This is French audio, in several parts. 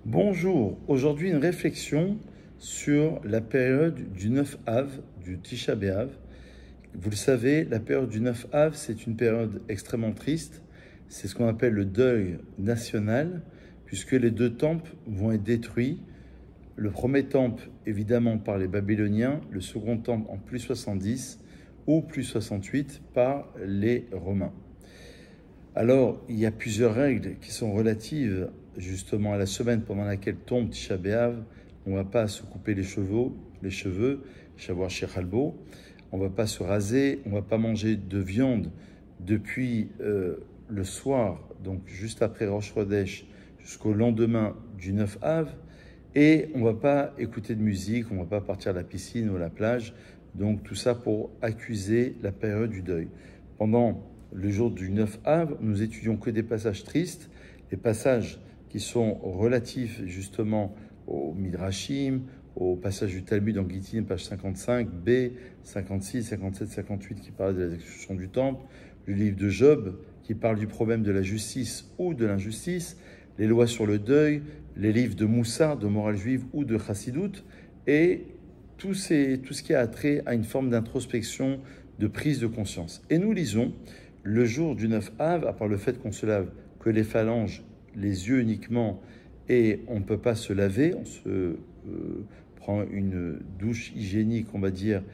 Bonjour, aujourd'hui une réflexion sur la période du 9 Av, du Tisha B'Av. Vous le savez, la période du 9 Av, c'est une période extrêmement triste. C'est ce qu'on appelle le deuil national, puisque les deux temples vont être détruits. Le premier temple, évidemment, par les Babyloniens, le second temple en plus 70 ou plus 68 par les Romains. Alors, il y a plusieurs règles qui sont relatives justement à la semaine pendant laquelle tombe Tisha B'Av. On ne va pas se couper les cheveux, Shavuot Shechalbo. On ne va pas se raser, on ne va pas manger de viande depuis le soir, donc juste après Rosh Chodesh, jusqu'au lendemain du 9 Av. Et on ne va pas écouter de musique, on ne va pas partir à la piscine ou à la plage. Donc tout ça pour accuser la période du deuil. Pendant le jour du 9 Av, nous étudions que des passages tristes, les passages qui sont relatifs justement au Midrashim, au passage du Talmud en Gittin, page 55, B, 56, 57, 58, qui parle de la destruction du temple, le livre de Job, qui parle du problème de la justice ou de l'injustice, les lois sur le deuil, les livres de Moussa, de morale juive ou de Chassidut, et tout ce qui a trait à une forme d'introspection, de prise de conscience. Et nous lisons le jour du 9 Av, à part le fait qu'on se lave que les phalanges, les yeux uniquement, et on ne peut pas se laver, on se prend une douche hygiénique, on va dire,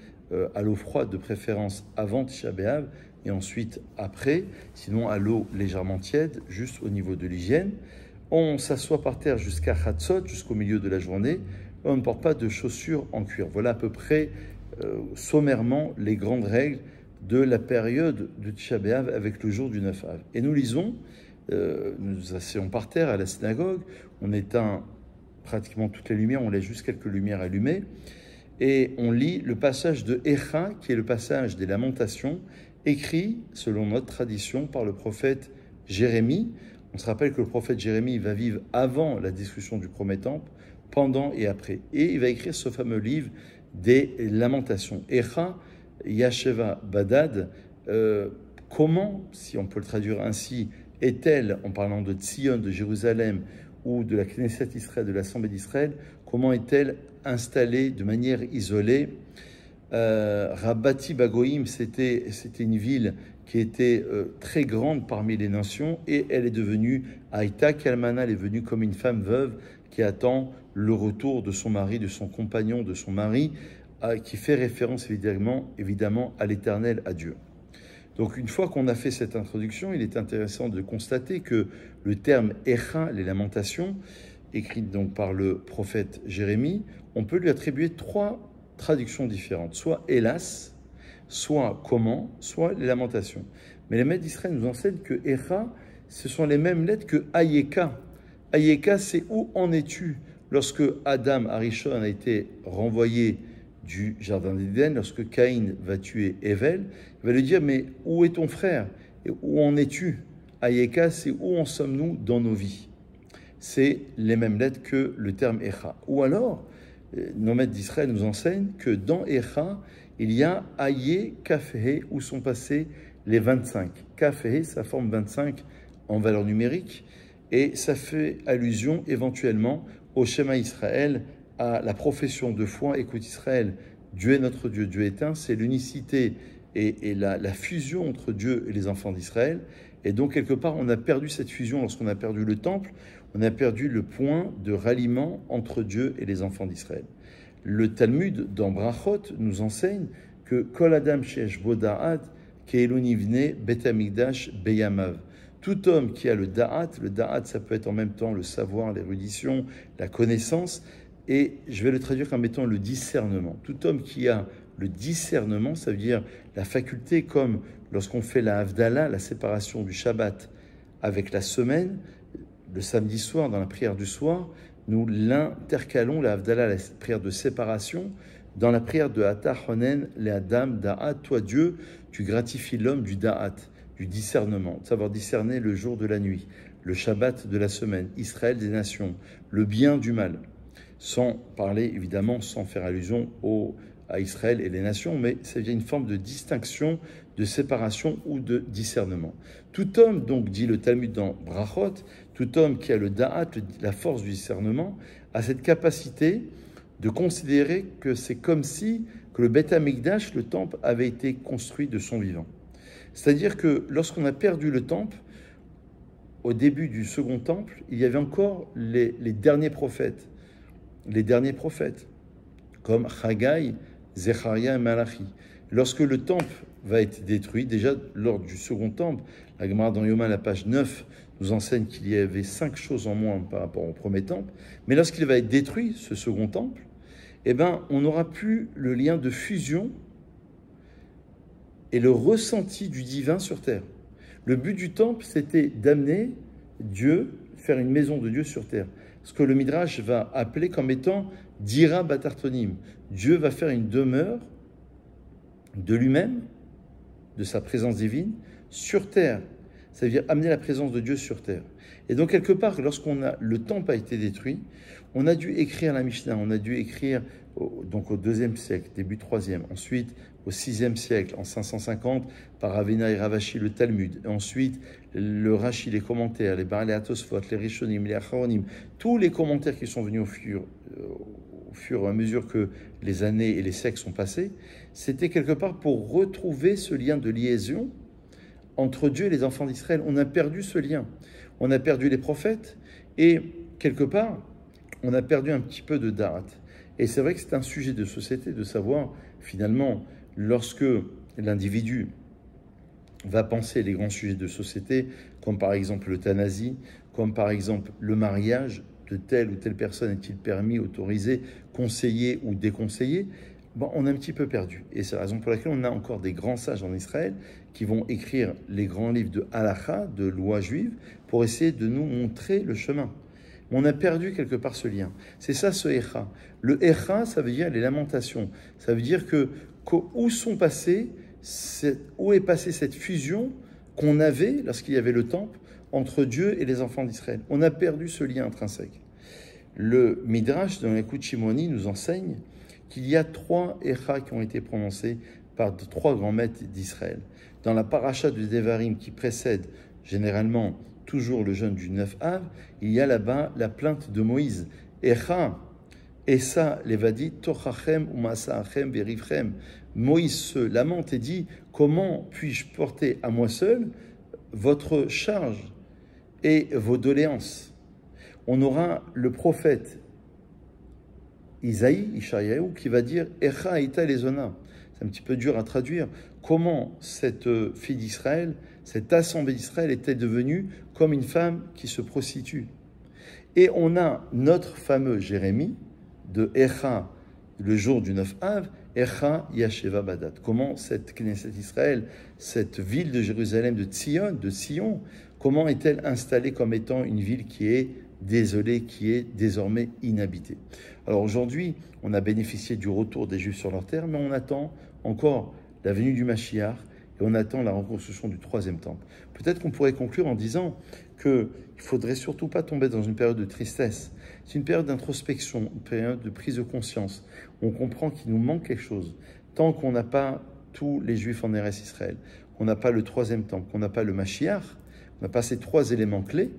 à l'eau froide de préférence avant Tisha B'Av, et ensuite après, sinon à l'eau légèrement tiède, juste au niveau de l'hygiène. On s'assoit par terre jusqu'à Chatzot, jusqu'au milieu de la journée. On ne porte pas de chaussures en cuir. Voilà à peu près, sommairement, les grandes règles de la période de Tisha B'Av avec le jour du 9 Av. Et nous lisons, nous asseyons par terre à la synagogue, on éteint pratiquement toutes les lumières, on laisse juste quelques lumières allumées, et on lit le passage de Echa, qui est le passage des Lamentations, écrit, selon notre tradition, par le prophète Jérémie. On se rappelle que le prophète Jérémie va vivre avant la destruction du premier temple, pendant et après. Et il va écrire ce fameux livre des Lamentations. Echa Yasheva Badad, comment, si on peut le traduire ainsi, est-elle, en parlant de Tzion, de Jérusalem, ou de la Knesset Israël, de l'Assemblée d'Israël, comment est-elle installée de manière isolée? Rabati Bagoïm, c'était une ville qui était très grande parmi les nations, et elle est devenue, Aïta Kalmana, elle est venue comme une femme veuve qui attend le retour de son mari, de son compagnon, de son mari, qui fait référence évidemment à l'Éternel, à Dieu. Donc une fois qu'on a fait cette introduction, il est intéressant de constater que le terme Echa, les lamentations, écrites donc par le prophète Jérémie, on peut lui attribuer trois traductions différentes, soit hélas, soit comment, soit les lamentations. Mais les maîtres d'Israël nous enseignent que Echa, ce sont les mêmes lettres que Ayeka. Ayeka, c'est où en es-tu? Lorsque Adam, Arishon, a été renvoyé du jardin d'Éden, lorsque Caïn va tuer Ével, il va lui dire, mais où est ton frère? Et où en es-tu? Ayeka, c'est où en sommes-nous dans nos vies? C'est les mêmes lettres que le terme Echa. Ou alors, nos maîtres d'Israël nous enseignent que dans Echa, il y a Aye, Kafhe, où sont passés les 25. Kafhe, ça forme 25 en valeur numérique, et ça fait allusion éventuellement au schéma Israël, à la profession de foi. Écoute Israël, Dieu est notre Dieu, Dieu est un, c'est l'unicité et la fusion entre Dieu et les enfants d'Israël. Et donc quelque part on a perdu cette fusion lorsqu'on a perdu le temple, on a perdu le point de ralliement entre Dieu et les enfants d'Israël. Le Talmud dans Brachot nous enseigne que Kol Adam sheyesh bo da'at ke'elu nivne bet hamikdash beyamav. Tout homme qui a le da'at ça peut être en même temps le savoir, l'érudition, la connaissance, et je vais le traduire comme étant le discernement. Tout homme qui a le discernement, ça veut dire la faculté, comme lorsqu'on fait la Havdalah, la séparation du Shabbat avec la semaine, le samedi soir, dans la prière du soir, nous l'intercalons, la Havdalah, la prière de séparation, dans la prière de Ata Honen, le Adam Da'at. Toi Dieu, tu gratifies l'homme du Da'at, du discernement, de savoir discerner le jour de la nuit, le Shabbat de la semaine, Israël des nations, le bien du mal. Sans parler, évidemment, sans faire allusion à Israël et les nations, mais ça vient une forme de distinction, de séparation ou de discernement. Tout homme, donc, dit le Talmud dans Brachot, Tout homme qui a le da'at, la force du discernement, a cette capacité de considérer que c'est comme si que le Beth Amikdash, le temple, avait été construit de son vivant. C'est-à-dire que lorsqu'on a perdu le temple, au début du second temple, il y avait encore les derniers prophètes. Les derniers prophètes, comme Haggai, Zecharia et Malachi. Lorsque le temple va être détruit, déjà lors du second temple, la Gemara dans Yoma, la page 9, nous enseigne qu'il y avait 5 choses en moins par rapport au premier temple. Mais lorsqu'il va être détruit, ce second temple, eh ben, on n'aura plus le lien de fusion et le ressenti du divin sur terre. Le but du temple, c'était d'amener Dieu, faire une maison de Dieu sur terre. Ce que le Midrash va appeler comme étant Dira Batartonim. Dieu va faire une demeure de lui-même, de sa présence divine, sur terre. Ça veut dire amener la présence de Dieu sur terre. Et donc, quelque part, le temple a été détruit, on a dû écrire la Mishnah, on a dû écrire donc au 2e siècle, début 3e, ensuite au 6e siècle, en 550, par Ravina et Ravashi, le Talmud, et ensuite le Rashi, les commentaires, les Baalei Atosfot, les Rishonim, les Acharonim, tous les commentaires qui sont venus au fur et à mesure que les années et les siècles sont passés, c'était quelque part pour retrouver ce lien de liaison entre Dieu et les enfants d'Israël. On a perdu ce lien. On a perdu les prophètes et, quelque part, on a perdu un petit peu de da'at. Et c'est vrai que c'est un sujet de société de savoir, finalement, lorsque l'individu va penser les grands sujets de société, comme par exemple l'euthanasie, comme par exemple le mariage de telle ou telle personne, est-il permis, autorisé, conseillé ou déconseillé, bon, on a un petit peu perdu. Et c'est la raison pour laquelle on a encore des grands sages en Israël qui vont écrire les grands livres de halakha, de loi juive, pour essayer de nous montrer le chemin. On a perdu quelque part ce lien. C'est ça ce Echa. Le Echa, ça veut dire les lamentations. Ça veut dire où est passée cette fusion qu'on avait lorsqu'il y avait le temple entre Dieu et les enfants d'Israël. On a perdu ce lien intrinsèque. Le Midrash, dans l'écoute Shimoni, nous enseigne qu'il y a 3 Echa qui ont été prononcés par 3 grands maîtres d'Israël. Dans la paracha de Devarim qui précède généralement toujours le jeûne du 9 Av, il y a là-bas la plainte de Moïse. Echa, Essa levadi tochachem umasachem verifchem. Moïse se lamente et dit, comment puis-je porter à moi seul votre charge et vos doléances? On aura le prophète Ishaïaou, qui va dire Echa Ita Lezona. C'est un petit peu dur à traduire. Comment cette fille d'Israël, cette assemblée d'Israël était devenue comme une femme qui se prostitue? Et on a notre fameux Jérémie de Echa, le jour du 9 Av, Echa Yasheva Badat. Comment cette Knesset Israël, cette ville de Jérusalem, de Sion, comment est-elle installée comme étant une ville qui est désolée, qui est désormais inhabitée? Alors aujourd'hui, on a bénéficié du retour des Juifs sur leur terre, mais on attend encore la venue du Mashiach et on attend la reconstruction du 3e temple. Peut-être qu'on pourrait conclure en disant qu'il ne faudrait surtout pas tomber dans une période de tristesse. C'est une période d'introspection, une période de prise de conscience. On comprend qu'il nous manque quelque chose. Tant qu'on n'a pas tous les Juifs en Eretz Israël, qu'on n'a pas le 3e temple, qu'on n'a pas le Mashiach, on n'a pas ces 3 éléments clés,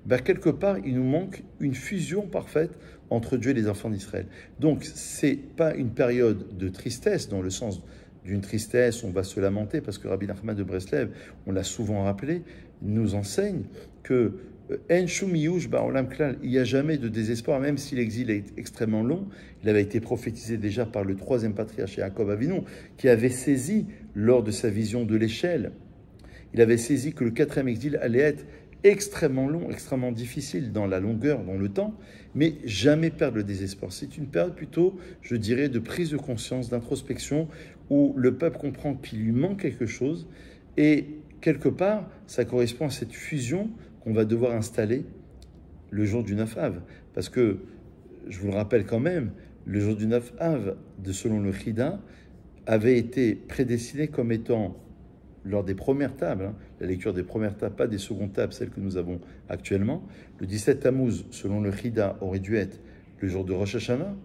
ben quelque part, il nous manque une fusion parfaite entre Dieu et les enfants d'Israël. Donc, ce n'est pas une période de tristesse, dans le sens d'une tristesse, on va se lamenter, parce que Rabbi Nachman de Breslev, on l'a souvent rappelé, nous enseigne que En shum yush ba'olam klal, il n'y a jamais de désespoir, même si l'exil est extrêmement long. Il avait été prophétisé déjà par le 3e patriarche Yaakov Avinu, qui avait saisi, lors de sa vision de l'échelle, il avait saisi que le 4e exil allait être extrêmement long, extrêmement difficile dans la longueur, dans le temps, mais jamais perdre le désespoir. C'est une période plutôt, je dirais, de prise de conscience, d'introspection, où le peuple comprend qu'il lui manque quelque chose, et quelque part, ça correspond à cette fusion qu'on va devoir installer le jour du 9 Av. Parce que, je vous le rappelle quand même, le jour du 9 Av, selon le Chida, avait été prédestiné comme étant, lors des premières tables, la lecture des premières tables, pas des secondes tables, celles que nous avons actuellement, le 17 Tammuz, selon le Chida, aurait dû être le jour de Rosh Hashanah,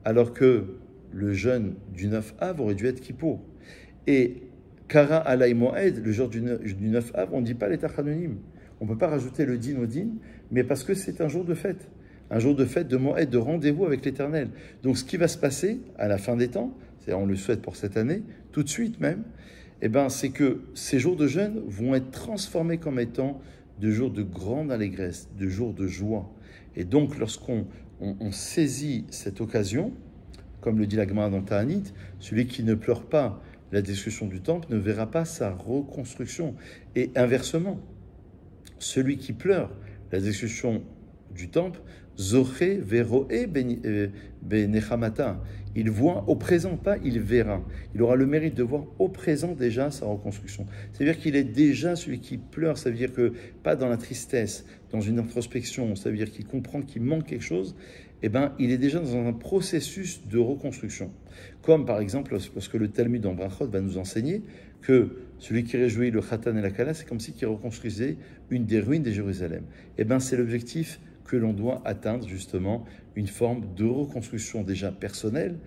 alors que le jeûne du 9 Av aurait dû être Kippour. Et Kara Alay Moed, le jour du 9 Av, on ne dit pas les Tachanonim. On ne peut pas rajouter le din au din, mais parce que c'est un jour de fête. Un jour de fête, de moed, de rendez-vous avec l'Éternel. Donc ce qui va se passer à la fin des temps, c'est-à-dire on le souhaite pour cette année, tout de suite même, eh ben, c'est que ces jours de jeûne vont être transformés comme étant de jours de grande allégresse, de jours de joie. Et donc lorsqu'on saisit cette occasion, comme le dit la Gemara dans Ta'anit, celui qui ne pleure pas la destruction du temple ne verra pas sa reconstruction. Et inversement, celui qui pleure la destruction du temple, Zoché Veroé Benechamata. Il voit au présent, pas il verra. Il aura le mérite de voir au présent déjà sa reconstruction. C'est-à-dire qu'il est déjà celui qui pleure, ça veut dire que pas dans la tristesse, dans une introspection, ça veut dire qu'il comprend qu'il manque quelque chose, eh ben, il est déjà dans un processus de reconstruction. Comme par exemple, parce que le Talmud en Brachot va nous enseigner que celui qui réjouit le Khatan et la Kala, c'est comme si il reconstruisait une des ruines de Jérusalem. Eh ben, c'est l'objectif que l'on doit atteindre justement, une forme de reconstruction déjà personnelle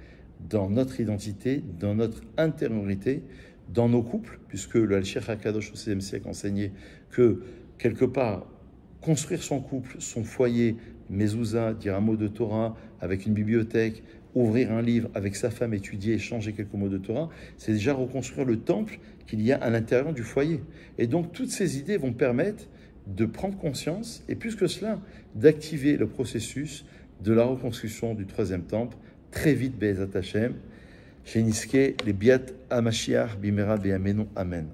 dans notre identité, dans notre intériorité, dans nos couples, puisque le Al-Sheikh HaKadosh au XVIe siècle enseignait que quelque part, construire son couple, son foyer, mezouza, dire un mot de Torah avec une bibliothèque, ouvrir un livre avec sa femme, étudier, échanger quelques mots de Torah, c'est déjà reconstruire le temple qu'il y a à l'intérieur du foyer. Et donc toutes ces idées vont permettre de prendre conscience, et plus que cela, d'activer le processus de la reconstruction du troisième temple, très vite, Be'ezat Hashem, chez Niske, les Biat Hamashiach, Bimera Be'amenu, Amen.